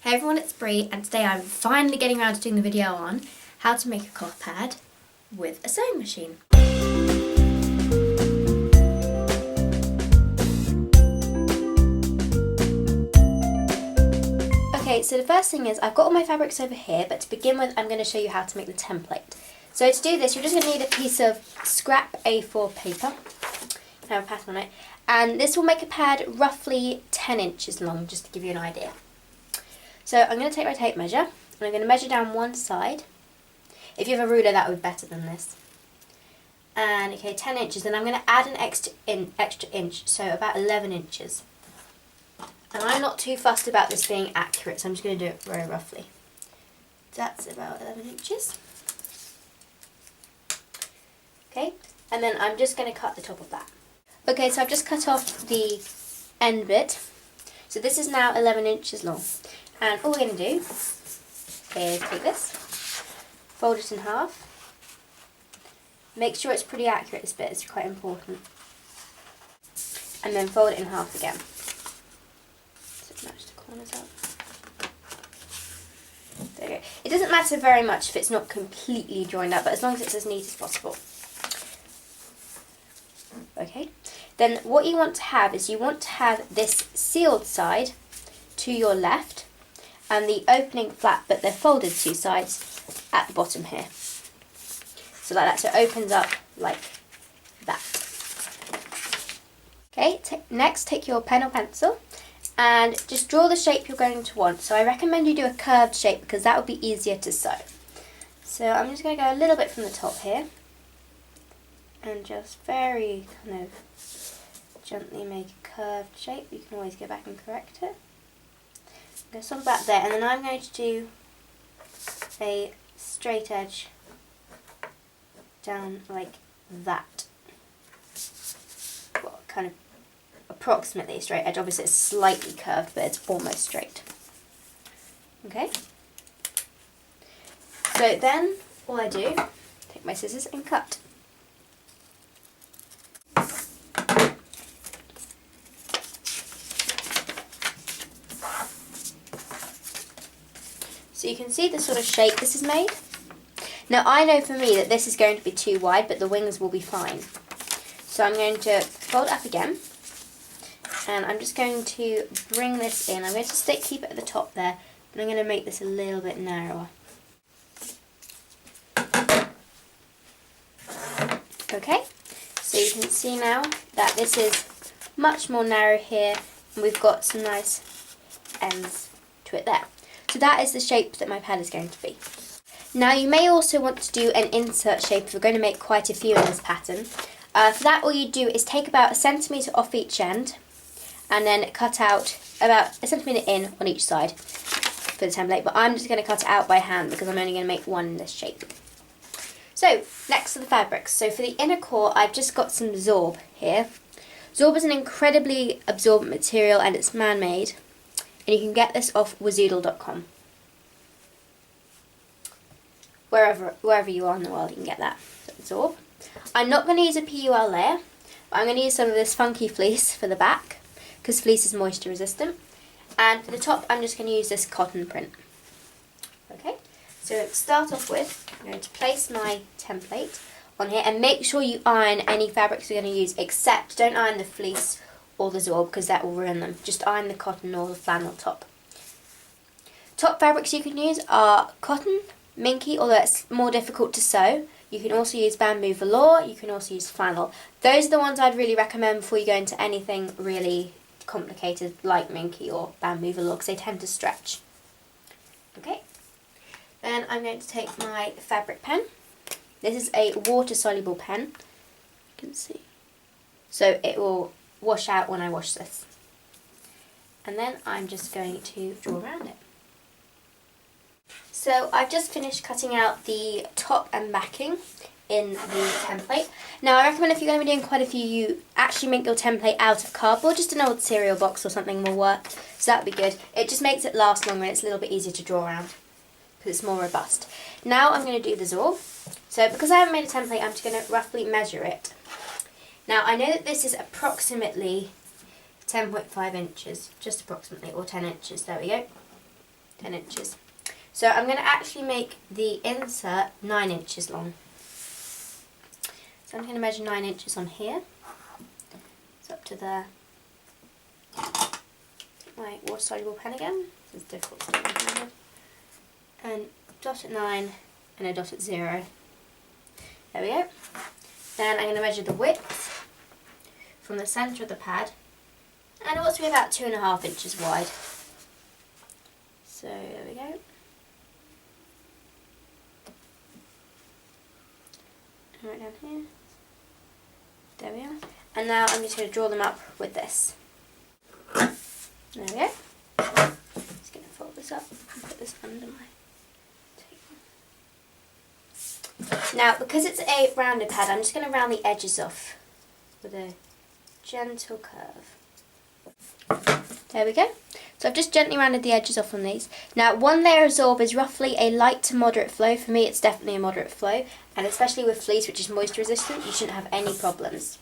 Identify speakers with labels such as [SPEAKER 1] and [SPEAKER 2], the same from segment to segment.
[SPEAKER 1] Hey everyone, it's Bree, and today I'm finally getting around to doing the video on how to make a cloth pad with a sewing machine. Okay, so the first thing is I've got all my fabrics over here, but to begin with I'm going to show you how to make the template. So to do this, you're just going to need a piece of scrap A4 paper, have a pattern on it, and this will make a pad roughly 10 inches long, just to give you an idea. So I'm going to take my tape measure, and I'm going to measure down one side. If you have a ruler, that would be better than this. And okay, 10 inches, then I'm going to add an extra inch, so about 11 inches. And I'm not too fussed about this being accurate, so I'm just going to do it very roughly. That's about 11 inches. Okay, and then I'm just going to cut the top of that. Okay, so I've just cut off the end bit. So this is now 11 inches long. And all we're going to do is take this, fold it in half. Make sure it's pretty accurate, this bit is quite important. And then fold it in half again. So match the corners up. There you go. It doesn't matter very much if it's not completely joined up, but as long as it's as neat as possible. Okay, then what you want to have is you want to have this sealed side to your left, and the opening flap, but they're folded two sides at the bottom here. So like that, so it opens up like that. Okay, next take your pen or pencil and just draw the shape you're going to want. So I recommend you do a curved shape because that would be easier to sew. So I'm just going to go a little bit from the top here and just very kind of gently make a curved shape. You can always go back and correct it. Go sort of about there, and then I'm going to do a straight edge down like that. Well, kind of approximately a straight edge. Obviously it's slightly curved, but it's almost straight. Okay? So then, all I do, take my scissors and cut. So you can see the sort of shape this is made. Now I know for me that this is going to be too wide, but the wings will be fine. So I'm going to fold it up again, and I'm just going to bring this in. I'm going to keep it at the top there, but I'm going to make this a little bit narrower. Okay, so you can see now that this is much more narrow here, and we've got some nice ends to it there. So that is the shape that my pad is going to be. Now you may also want to do an insert shape if you're going to make quite a few in this pattern. For that, all you do is take about 1 centimetre off each end and then cut out about 1 centimetre in on each side for the template, but I'm just going to cut it out by hand because I'm only going to make one in this shape. So next are the fabrics. So for the inner core, I've just got some Zorb here. Zorb is an incredibly absorbent material and it's man-made. And you can get this off wazoodle.com. Wherever you are in the world, you can get that. Absorb. I'm not going to use a PUL layer, but I'm going to use some of this funky fleece for the back, because fleece is moisture resistant. And for the top, I'm just going to use this cotton print. Okay, so to start off with, I'm going to place my template on here, and make sure you iron any fabrics you're going to use, except don't iron the fleece or the Zorb because that will ruin them. Just iron the cotton or the flannel top. Top fabrics you can use are cotton, minky, although it's more difficult to sew. You can also use bamboo velour, you can also use flannel. Those are the ones I'd really recommend before you go into anything really complicated like minky or bamboo velour because they tend to stretch. Okay, then I'm going to take my fabric pen. This is a water soluble pen, you can see. So it will wash out when I wash this. And then I'm just going to draw around it. So I've just finished cutting out the top and backing in the template. Now I recommend if you're going to be doing quite a few, you actually make your template out of cardboard. Just an old cereal box or something will work, so that'd be good. It just makes it last longer and it's a little bit easier to draw around because it's more robust. Now I'm going to do the Zorb. So because I haven't made a template, I'm just going to roughly measure it. Now I know that this is approximately 10.5 inches, just approximately, or 10 inches, there we go. 10 inches. So I'm going to actually make the insert 9 inches long. So I'm going to measure 9 inches on here. It's up to there. Take my water-soluble pen again. It's difficult to do one-handed. And dot at 9 and a dot at 0. There we go. Then I'm going to measure the width from the centre of the pad, and it wants to be about 2.5 inches wide. So there we go. And right down here. There we are. And now I'm just going to draw them up with this. There we go. Just going to fold this up and put this under my table. Now, because it's a rounded pad, I'm just going to round the edges off with a gentle curve. There we go. So I've just gently rounded the edges off on these. Now, 1 layer of Zorb is roughly a light to moderate flow. For me, it's definitely a moderate flow, and especially with fleece, which is moisture resistant, you shouldn't have any problems.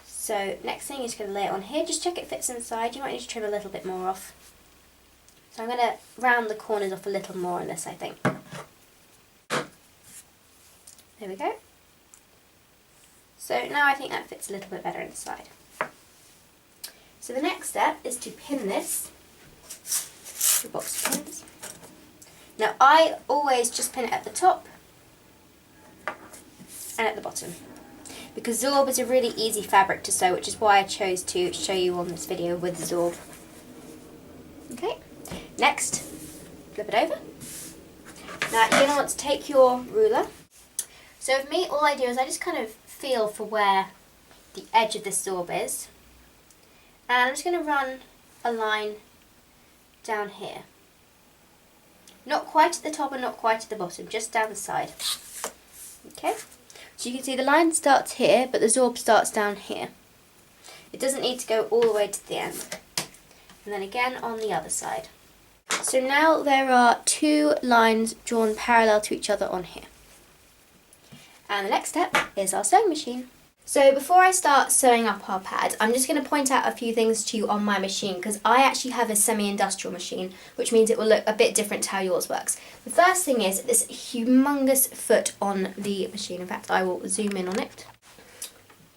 [SPEAKER 1] So next thing, you're just going to lay it on here. Just check it fits inside. You might need to trim a little bit more off. So I'm going to round the corners off a little more on this, I think. There we go. So now I think that fits a little bit better inside. So the next step is to pin this, the box of pins. Now I always just pin it at the top and at the bottom, because Zorb is a really easy fabric to sew, which is why I chose to show you on this video with Zorb. Okay, next, flip it over. Now you're going to want to take your ruler. So with me, all I do is I just kind of feel for where the edge of this Zorb is. And I'm just going to run a line down here. Not quite at the top and not quite at the bottom, just down the side. Okay, so you can see the line starts here, but the Zorb starts down here. It doesn't need to go all the way to the end. And then again on the other side. So now there are 2 lines drawn parallel to each other on here. And the next step is our sewing machine. So before I start sewing up our pad, I'm just going to point out a few things to you on my machine, because I actually have a semi-industrial machine, which means it will look a bit different to how yours works. The first thing is this humongous foot on the machine. In fact, I will zoom in on it.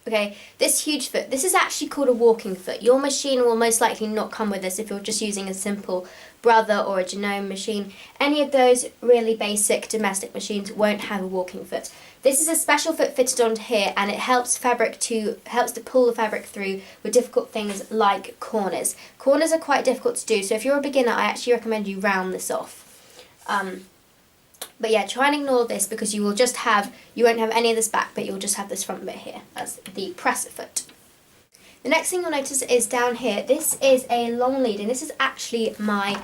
[SPEAKER 1] Okay, this huge foot, this is actually called a walking foot. Your machine will most likely not come with this if you're just using a simple Brother or a Janome machine. Any of those really basic domestic machines won't have a walking foot. This is a special foot fitted onto here, and it helps to pull the fabric through with difficult things like corners. Corners are quite difficult to do, so if you're a beginner, I actually recommend you round this off. But yeah, try and ignore this, because you won't have any of this back, but you'll just have this front bit here as the presser foot. The next thing you'll notice is down here, this is a long lead, and this is actually my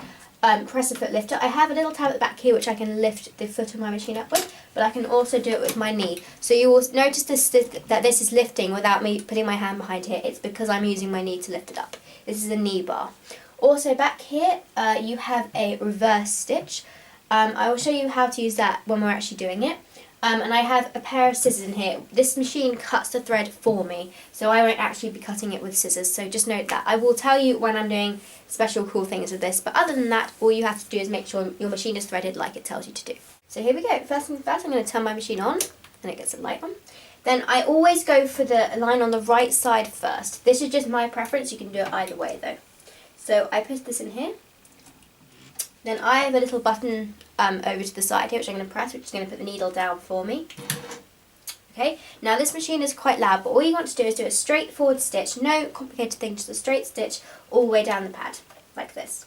[SPEAKER 1] presser foot lifter. I have a little tab at the back here which I can lift the foot of my machine up with, but I can also do it with my knee. So you will notice that this is lifting without me putting my hand behind here. It's because I'm using my knee to lift it up. This is a knee bar. Also back here you have a reverse stitch. I will show you how to use that when we're actually doing it. And I have a pair of scissors in here. This machine cuts the thread for me, so I won't actually be cutting it with scissors, so just note that. I will tell you when I'm doing special cool things with this, but other than that, all you have to do is make sure your machine is threaded like it tells you to do. So here we go. First thing first, I'm going to turn my machine on, and it gets a light on. Then I always go for the line on the right side first. This is just my preference, you can do it either way though. So I put this in here. Then I have a little button over to the side here, which I'm going to press, which is going to put the needle down for me. Okay, now this machine is quite loud, but all you want to do is do a straightforward stitch, no complicated thing, just a straight stitch all the way down the pad, like this.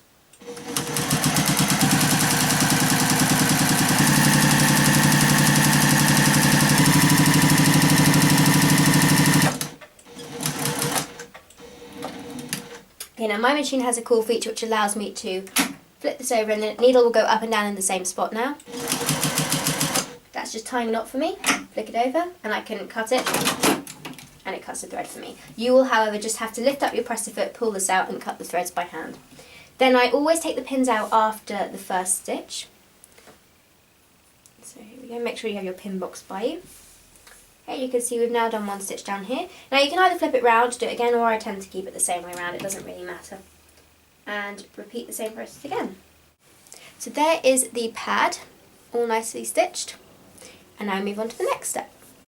[SPEAKER 1] Okay, now my machine has a cool feature which allows me to flip this over, and the needle will go up and down in the same spot now. That's just tying a knot for me. Flick it over and I can cut it, and it cuts the thread for me. You will, however, just have to lift up your presser foot, pull this out and cut the threads by hand. Then I always take the pins out after the first stitch. So here we go, make sure you have your pin box by you. Okay, you can see we've now done one stitch down here. Now you can either flip it round, do it again, or I tend to keep it the same way around, it doesn't really matter. And repeat the same process again. So there is the pad, all nicely stitched. And now move on to the next step.